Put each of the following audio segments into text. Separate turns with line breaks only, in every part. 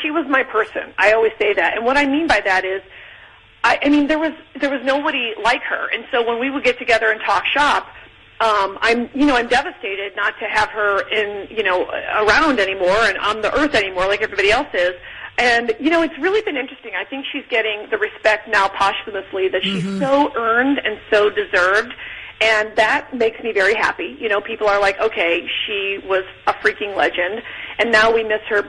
she was my person. I always say that. And what I mean by that is, I mean, there was nobody like her. And so when we would get together and talk shop, I'm devastated not to have her around anymore and on the earth anymore like everybody else is. And, it's really been interesting. I think she's getting the respect now posthumously that she's so earned and so deserved. And that makes me very happy. People are like, okay, she was a freaking legend, and now we miss her,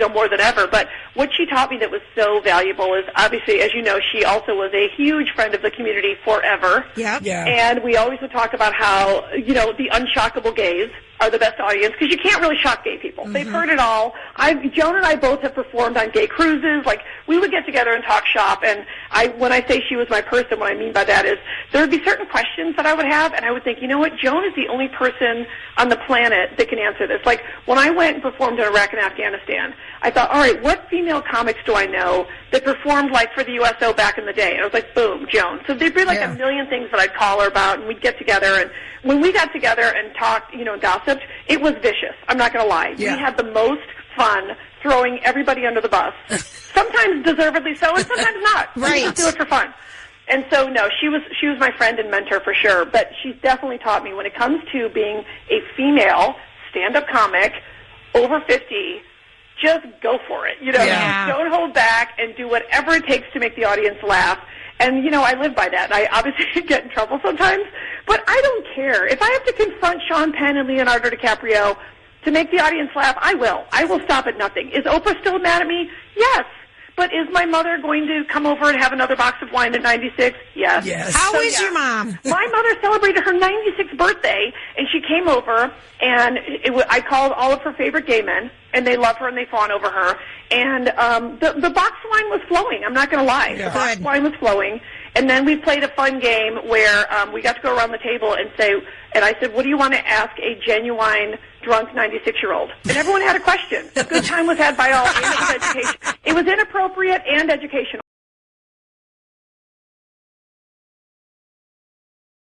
more than ever. But what she taught me that was so valuable is, obviously, as you know, she also was a huge friend of the community forever.
Yeah.
And we always would talk about how, the unshockable gays are the best audience, because you can't really shock gay people. They've heard it all. Joan and I both have performed on gay cruises. Like, we would get together and talk shop, and when I say she was my person, what I mean by that is there would be certain questions that I would have, and I would think, you know what, Joan is the only person on the planet that can answer this. Like, when I went and performed in Iraq and Afghanistan, I thought, all right, what female comics do I know that performed, like, for the USO back in the day? And I was like, boom, Joan. So there'd be, like, a million things that I'd call her about, and we'd get together, and when we got together and talked, gossiped, it was vicious. I'm not going to lie.
Yeah.
We had the most fun throwing everybody under the bus. Sometimes deservedly so, and sometimes not.
Right.
We just do it for fun. And so, no, she was my friend and mentor for sure. But she's definitely taught me when it comes to being a female stand-up comic over 50, just go for it. Don't hold back and do whatever it takes to make the audience laugh. And, I live by that. I obviously get in trouble sometimes, but I don't care. If I have to confront Sean Penn and Leonardo DiCaprio to make the audience laugh, I will. I will stop at nothing. Is Oprah still mad at me? Yes. But is my mother going to come over and have another box of wine at 96? Yes.
How is your mom?
My mother celebrated her 96th birthday, and she came over, and I called all of her favorite gay men, and they love her and they fawn over her. And the box of wine was flowing. I'm not going to lie.
Yeah.
The box of wine was flowing. And then we played a fun game where we got to go around the table and say, and I said, what do you want to ask a genuine drunk 96-year-old? And everyone had a question. A good time was had by all, and it was education. It was inappropriate and educational.